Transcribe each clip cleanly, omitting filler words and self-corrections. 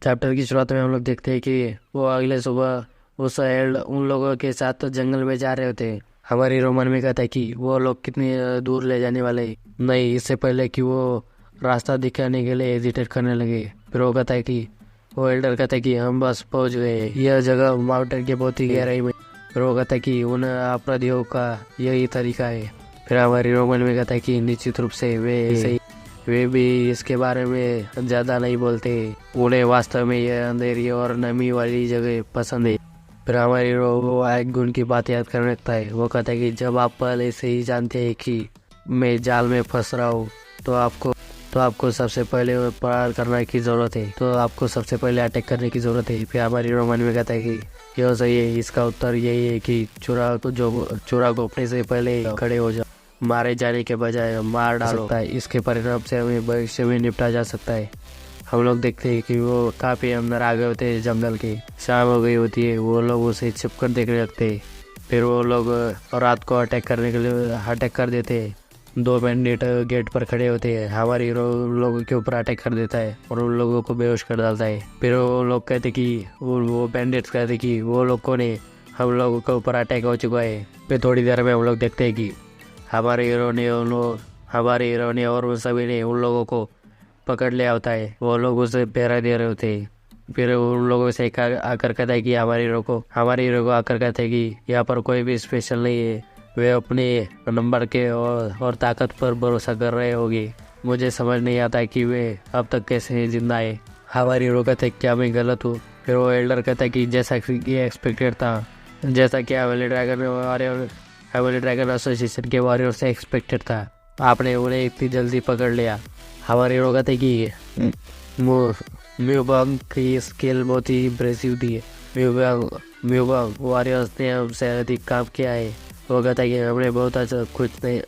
Chapter की शुरुआत में हम लोग देखते हैं कि वो अगले सुबह उन लोगों के साथ तो जंगल में जा रहे होते हैं। हमारे हीरो मन में कहता है कि वो लोग कितनी दूर ले जाने वाले हैं। नहीं, इससे पहले कि वो रास्ता दिखाने के लिए हेजिटेट करने लगे, फिर वो कहता है कि वो एल्डर कहता है कि हम बस पहुंच गए, यह जगह माउंटेन के बहुत ही गहराई में। फिर वो कहता है कि उन अपराधियों का यही तरीका है। फिर हमारे हीरो मन में कहता है कि निश्चित रूप से वे भी इसके बारे में ज़्यादा नहीं बोलते, उन्हें वास्तव में यह अंधेरी और नमी वाली जगह पसंद है। फिर हमारे हीरो वो एक गुण की बात याद करने लगता है। वो कहता है कि जब आप पहले से ही जानते हैं कि मैं जाल में फंस रहा हूँ तो आपको सबसे पहले प्रहार करने की ज़रूरत है, तो आपको सबसे पहले अटैक करने की ज़रूरत है। फिर हमारे हीरो मन में कहता है कि यह सही है, इसका उत्तर यही है कि चोरा को अपने से पहले खड़े हो जाओ, मारे जाने के बजाय मार डालो। इसके परिणाम से हमें भविष्य में निपटा जा सकता है। हम लोग देखते हैं कि वो काफ़ी अंदर आ गए होते हैं जंगल के, शाम हो गई होती है, वो लोग उसे छिपकर देखने लगते हैं। फिर वो लोग रात को अटैक करने के लिए अटैक कर देते हैं। 2 बैंडिट गेट पर खड़े होते हैं। हमारे हीरो उन लोगों के ऊपर अटैक कर देता है और उन लोगों को बेहोश कर डालता है। फिर वो लोग कहते कि वो बैंडिट्स कहते कि वो लोगों ने हम लोगों के ऊपर अटैक हो चुका है। फिर थोड़ी देर में हम लोग देखते हैं कि हमारे हीरो ने और उन सभी ने उन लोगों को पकड़ लिया होता है। वो लोग उसे पहरा दे रहे होते हैं। फिर उन लोगों से आकर कहता है कि हमारे हीरो को आकर कहते हैं कि यहाँ पर कोई भी स्पेशल नहीं है, वे अपने नंबर के और ताकत पर भरोसा कर रहे होंगे। मुझे समझ नहीं आता है कि वे अब तक कैसे जिंदा है। हमारे हीरो कहते हैं क्या मैं गलत हूँ? फिर वो एल्डर कहता है कि जैसा कि एक्सपेक्टेड था, जैसा कि हेवनली ड्रैगन एसोसिएशन के वॉरियर से एक्सपेक्टेड था, आपने उन्हें इतनी जल्दी पकड़ लिया। हमारे हीरो कहते हैं कि म्यूबंग की स्किल बहुत ही इम्प्रेसिव थी। म्यूबंग वॉरियर्स ने हमसे अधिक काम किया है। वो कहता है कि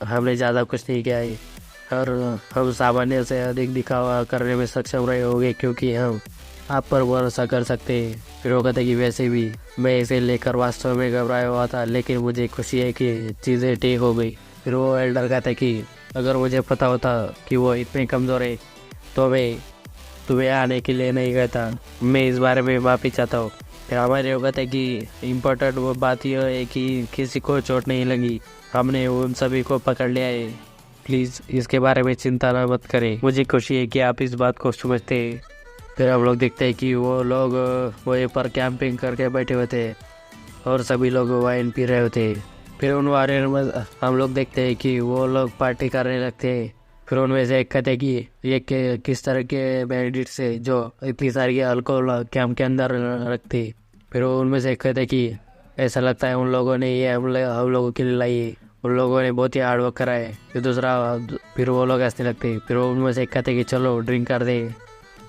हमने ज़्यादा कुछ नहीं किया है और हम सामान्य से अधिक दिखावा करने में सक्षम रहे होंगे क्योंकि हम आप पर भरोसा कर सकते हैं। फिर वो कहता है कि वैसे भी मैं इसे लेकर वास्तव में घबराया हुआ था, लेकिन मुझे खुशी है कि चीज़ें ठीक हो गई। फिर वो एल्डर कहता है कि अगर मुझे पता होता कि वो इतने कमज़ोर है तो मैं तुम्हें आने के लिए नहीं कहता। मैं इस बारे में माफ़ी चाहता हूँ। फिर हमारे वो कहते हैं कि इम्पोर्टेंट वो बात यह है कि किसी को चोट नहीं लगी, हमने उन सभी को पकड़ लिया है। प्लीज़ इसके बारे में चिंता न मत करें, मुझे खुशी है कि आप इस बात को समझते हैं। फिर हम लोग देखते हैं कि वो लोग वहीं पर कैंपिंग करके बैठे होते हैं और सभी लोग वाइन पी रहे होते हैं। फिर उन वॉरियर में हम लोग देखते हैं कि वो लोग पार्टी करने लगते हैं। फिर उनमें से एक कहते हैं कि ये किस तरह के बैंडिट्स है जो इतनी सारी अल्कोहल कैंप के अंदर रखते। फिर उनमें से एक कहते हैं कि ऐसा लगता है उन लोगों ने ये हम लोगों के लिए लाई है, उन लोगों ने बहुत ही हार्ड वर्क करा है। फिर वो लोग हंसने लगते। फिर उनमें से एक कहते हैं कि चलो ड्रिंक कर दे।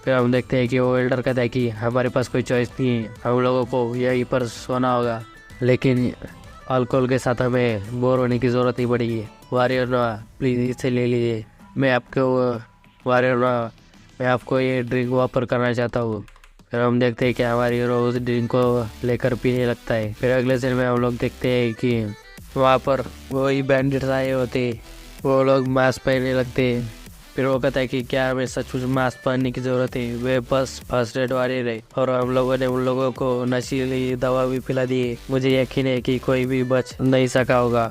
फिर हम देखते हैं कि वो एल्डर कहता है कि हमारे पास कोई चॉइस नहीं है, हम लोगों को यहीं पर सोना होगा, लेकिन अल्कोहल के साथ हमें बोर होने की ज़रूरत नहीं पड़ेगी। वॉरियर प्लीज़ इसे ले लीजिए, मैं आपको ये ड्रिंक ऑफर करना चाहता हूँ। फिर हम देखते हैं कि हमारी हीरो उस ड्रिंक को लेकर पीने लगता है। फिर अगले दिन में हम लोग देखते हैं कि वहाँ पर वही बैंडिट्स आए होते, वो लोग मास्क पहनने लगते हैं। फिर वो कहता है कि क्या हमें सचमुच मास्क पहनने की ज़रूरत है? वे बस फर्स्ट एड वाले रहे और हम लोगों ने उन लोगों को नशीली दवा भी पिला दी है। मुझे यकीन है कि कोई भी बच नहीं सका होगा।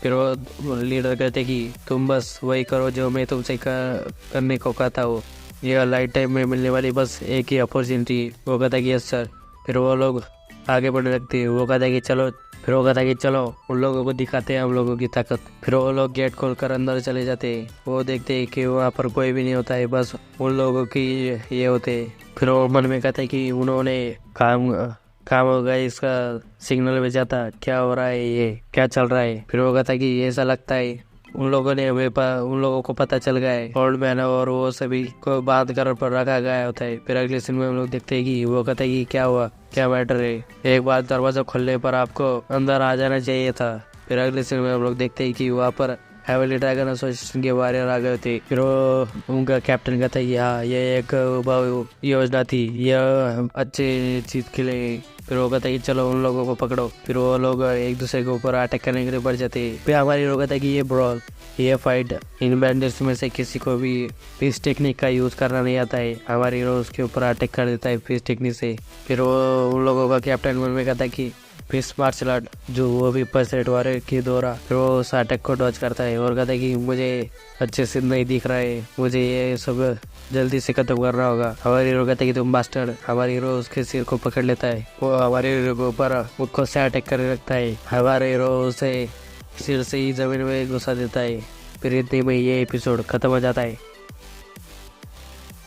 फिर वो लीडर कहते कि तुम बस वही करो जो मैं तुमसे करने को कहता हूँ, यह लाइफ टाइम में मिलने वाली बस एक ही अपॉर्चुनिटी। वो कहता है कि यस सर। फिर वो लोग आगे बढ़ने लगते हैं। वो कहता है कि चलो उन लोगों को दिखाते हैं हम लोगों की ताकत। फिर वो लोग गेट खोलकर अंदर चले जाते हैं। वो देखते हैं कि वहाँ पर कोई भी नहीं होता है, बस उन लोगों की ये होते हैं। फिर वो मन में कहते हैं कि उन्होंने काम हो गया, इसका सिग्नल भेजा था, क्या हो रहा है, ये क्या चल रहा है? फिर वो कहता है कि ऐसा लगता है उन लोगों को पता चल गया है, ओल्ड मैन और वो सभी को बात कर पर रखा गया होता है। फिर अगले सीन में हम लोग देखते हैं कि वो कहता है कि क्या हुआ, क्या मैटर है, एक बार दरवाजा खोलने पर आपको अंदर आ जाना चाहिए था। फिर अगले सीन में हम लोग देखते हैं कि वहाँ पर हेवली ड्रैगन एसोसिएशन के वॉरियर आ गए थे। फिर वो उनका कैप्टन कहता है कि हाँ ये एक योजना थी, यह अच्छे चीज के लिए। फिर वो कहता है कि चलो उन लोगों को पकड़ो। फिर वो लोग एक दूसरे के ऊपर अटैक करने के लिए बढ़ जाते हैं। फिर हमारी हीरो कहता है कि ये ब्रॉल, ये फाइट इन बैंडर्स में से किसी को भी फिश टेक्निक का यूज करना नहीं आता है। हमारी हीरो उसके ऊपर अटैक कर देता है फिश टेक्निक से। फिर वो उन लोगों का कैप्टन मन में कहता है कि फिश मार्शल आर्ट, जो वो भी परसेट वारे के द्वारा। फिर वो उस अटैक को डॉज करता है और कहता है कि मुझे अच्छे से नहीं दिख रहा है, मुझे ये सब जल्दी से खत्म करना होगा। हमारी हीरो कहता है कि तुम मास्टर। हमारी हीरो उसके सिर को पकड़ लेता है, वो हमारे हीरो के ऊपर खुद से अटैक करने लगता है। हमारे हीरो उसे सिर से ही जमीन में घुसा देता है। फिर इतने में ये एपिसोड खत्म हो जाता है।